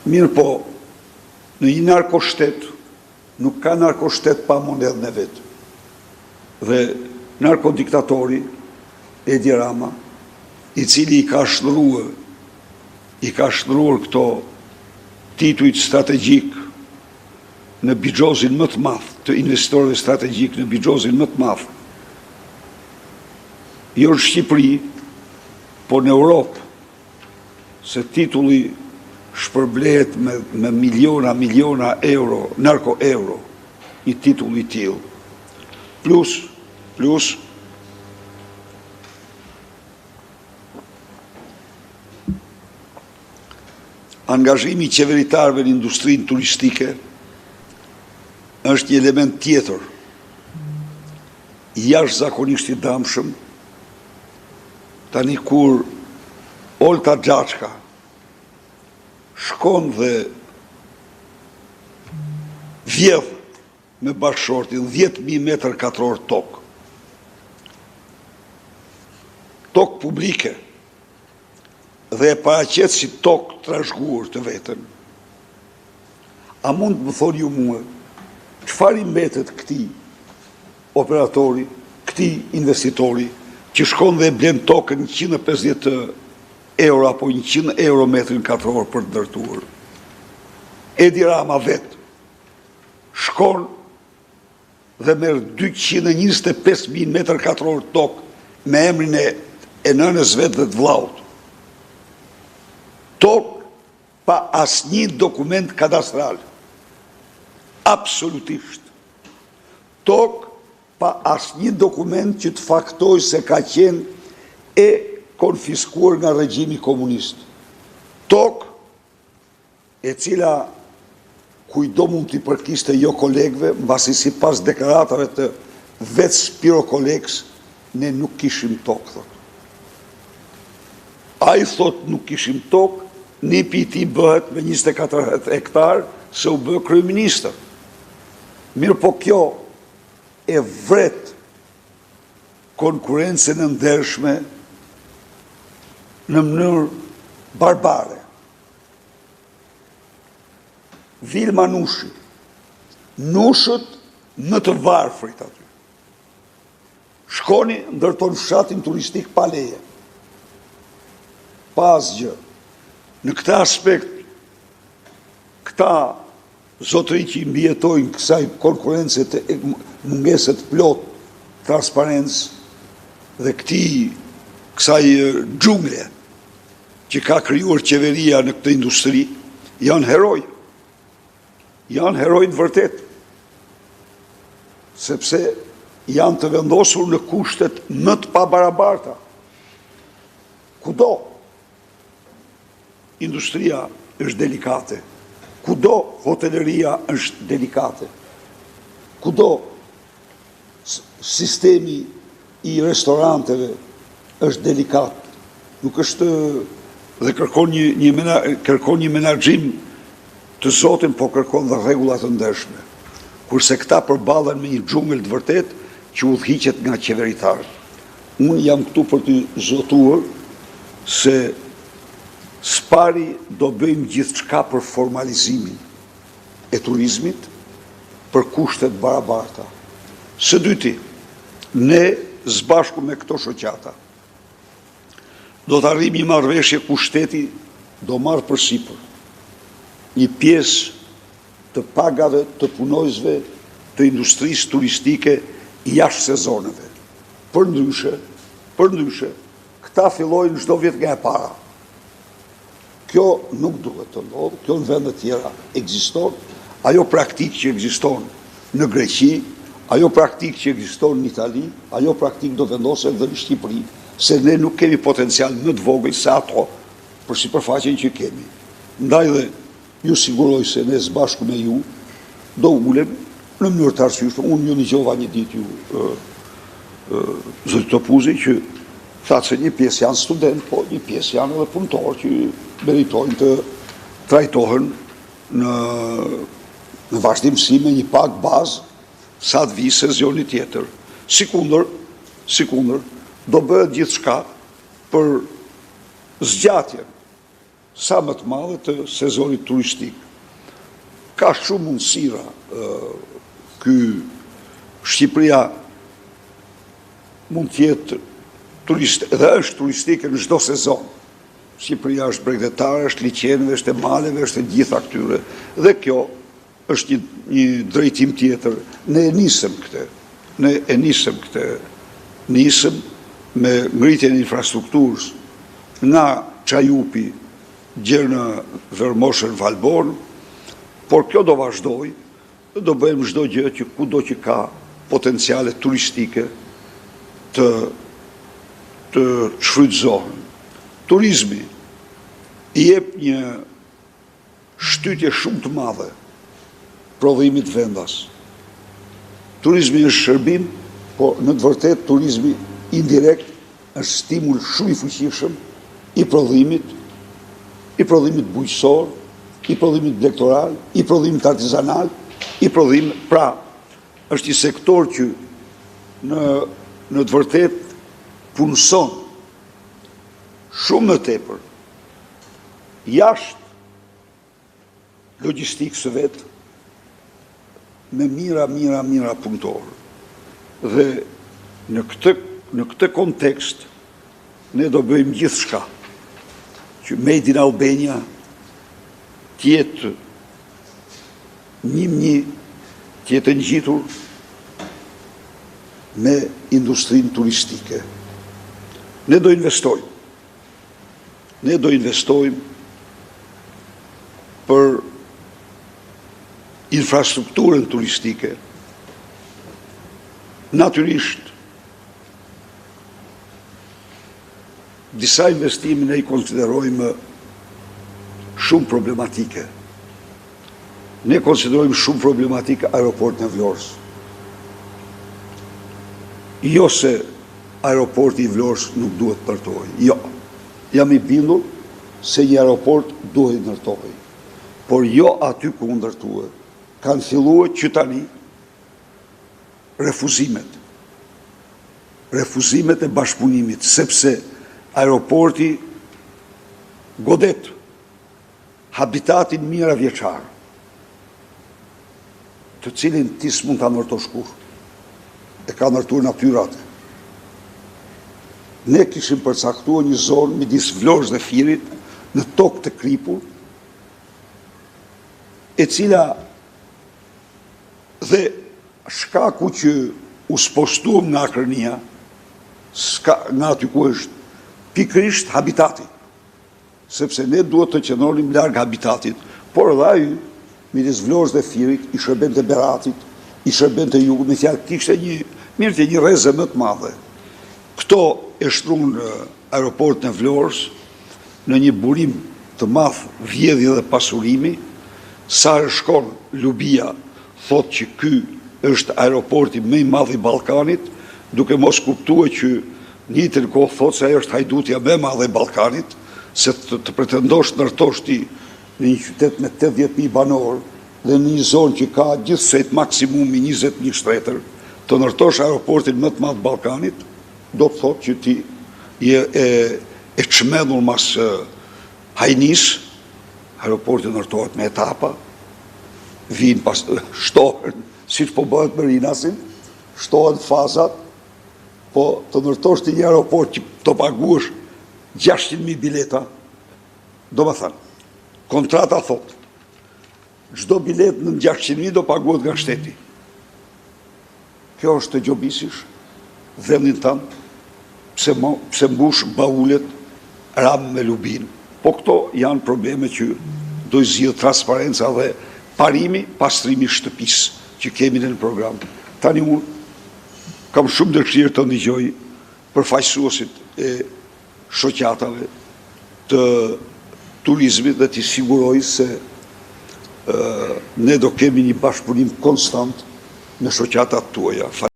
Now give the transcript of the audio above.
Mirë po, në një narkoshtet, nuk ka narkoshtet pa monedhën e vetë. Dhe narkodiktatori, Edi Rama, i cili i ka shtruar këto titujt strategjik në bigjozin më të madh të investitorëve strategjik në bigjozin më të madh, jo në Shqipëri, por në Europë, se titulli shpërblehet me miliona euro, narko-euro, një titull i tillë. Plus angazhimi i qeveritarëve në industrinë turistike është një element tjetër jashtëzakonisht i dëmshëm. Tani kur Olta Xhaçka shkon dhe vjedh me bashkëshortin 10.000 metër katror tokë publike, dhe e paraqet si tokë trashëguar të vetën. A mund të më thoni ju mua, çfarë i mbetet këtij operatori, këtij investitori, që shkon dhe blen tokën 150 euro apo 100 euro metrin katror për të ndërtuar? Edi Rama vetë shkon dhe merr 225.000 metër katror tokë me emrin e nënës vetë dhe të vllaut. Tokë pa asnjë dokument kadastral. Absolutisht. Tokë pa asnjë dokument që të faktoj se ka qenë e konfiskuar nga regjimi komunist. Tokë e cila kujdo mund t'i përkiste jo kolegëve, mbasi sipas deklaratave të vetë Spiro Koleks, ne nuk kishim tokë, thot. Ai thot nuk kishim tokë, nipi i tij bëhet me 24 hektar se u bë kryeministër. Mirë po kjo e vret konkurencën e ndershme në mënyrë barbare. Vilma Nushi, nushët më të varfrit aty. Shkoni, ndërton fshatin turistik pa leje. Pa asgjë. Në këtë aspekt, këta zotëri që i mbijetojnë kësaj konkurencë të mungeset plot transparencë dhe kësaj xhungle që ka krijuar qeveria në këtë industri, janë heroj. Janë heroj të vërtet. Sepse janë të vendosur në kushtet më të pabarabarta. Kudo industria është delikate. Kudo hoteleria është delikate. Kudo sistemi i restoranteve është delikat. Nuk është dhe kërkon një menaxhim të zotin, po kërkon dhe rregullat të ndershme. Kurse këta përballen me një xhungël të vërtet që udhëhiqet nga qeveritarët. Unë jam këtu për të zotuar se s'pari do bëjmë gjithçka për formalizimin e turizmit për kushtet barabarta. Së dyti, ne zbashku me këto shoqata do të arrijmë një marrëveshje ku shteti do marrë përsipër një pjesë të pagave të punojësve të industrisë turistike jashtë sezoneve. Përndryshe, këta fillojnë çdo vit nga e para. Kjo nuk duhet të ndodhë, kjo në vende tjera ekziston, ajo praktikë që ekziston në Greqi, ajo praktikë që ekziston në Itali, ajo praktikë do vendoset dhe në Shqipëri, se ne nuk kemi potencial më të vogël se ato për sipërfaqen që kemi. Ndaj dhe ju siguroj se ne së bashku me ju do ulem në mënyrë të arsyeshme. Unë ju dëgjova një ditë ju zoti Topuzi që thatë se një pjesë janë student, po një pjesë janë edhe punëtorë që meritojnë të trajtohen në vazhdimsi me një pagë bazë sa të vijë sezoni tjetër. Sikundër do bëhet gjithçka për zgjatjen sa më të madhe të sezonit turistik. Ka shumë mundësira ky Shqipëria mund të jetë dhe është turistike në çdo sezon. Shqipëria është bregdetare, është liqenëve, është e maleve, është e gjitha këtyre. Dhe kjo është një drejtim tjetër. Ne e nisëm këtë. Nisëm me ngritjen e infrastrukturës nga Çajupi gjerë në Vermoshën Valborn, por kjo do vazhdoj, do bëjmë çdo gjë që kudo që ka potenciale turistike të shfrytëzohen. Turizmi i jep një shtytje shumë të madhe prodhimit vendas. Turizmi është shërbim, po në të vërtetë turizmi indirekt është stimul shumë i fuqishëm i prodhimit bujqësor, i prodhimit blegtoral, i prodhimit artizanal, pra është një sektor që në të vërtetë punëson shumë më tepër jashtë logjistikës së vet me mira punëtorë. Dhe në këtë kontekst ne do bëjmë gjithçka që Made in Albania tjetë tjetë ngjitur me industrinë turistike. Ne do investojmë për infrastrukturën turistike. Natyrisht, disa investime ne I konsiderojmë shumë problematike. Ne konsiderojmë shumë problematike aeroportin e Vlorës. Jo se aeroporti I Vlorës nuk duhet ndërtohej. Jo. Jam I bindur se një aeroport duhet ndërtohej. Por jo aty ku ndërtohet. Kanë filluar që tani refuzimet e bashkëpunimit, sepse aeroporti godet habitatin mira vjeçar, të cilin ti s'mund ta ndërtosh kurrë. E ka ndërtuar natyra atë. Ne kishim përcaktuar një zonë midis Vlorës dhe Firit në tokë të kripur, e cila dhe shkaku që u spostuam nga Akrënia, nga aty ku është pikërisht habitati, sepse ne duhet të qëndronim larg habitatit, por edhe ai midis Vlorës dhe Firit I shërben të Beratit, I shërben të jugut, me fjalë kishte një rrezë më të madhe. Këto e shtruan në aeroportin e Vlorës në një burim të madh vjedhje dhe pasurimi. Sa shkon Lubia thot që ky është aeroporti më I madh I Ballkanit, duke mos kuptuar që njëjtën kohë thot se ai është hajdutja më e madhe e Ballkanit, se të pretendosh ndërtosh ti në një qytet me 80.000 banor dhe në një zonë që ka gjithsej maksimumi 20.000 shtretër, të ndërtosh aeroportin më të madh të Ballkanit, do të thotë që ti je e çmendur mas hajnis. Aeroporti ndërtohet me etapa, vinë pas shtohen, siç po bëhet me Rinasin, shtohen fazat, po të ndërtosh ti një aeroport që të paguash 600.000 bileta, do më thënë, kontrata thotë, çdo bilet në 600.000 do paguhet nga shteti. Kjo është të gjobisish vendin tanë, pse mbush baulet ram me lubin. Po këto janë probleme që do I zgjidh transparenca dhe parimi, pastrimi shtëpisë që kemi në program. Tani unë kam shumë dëshirë të ndëgjoj përfaqësuesit e shoqatave të turizmit dhe t'i siguroj se ne do kemi një bashkëpunim konstant me shoqatat tuaja.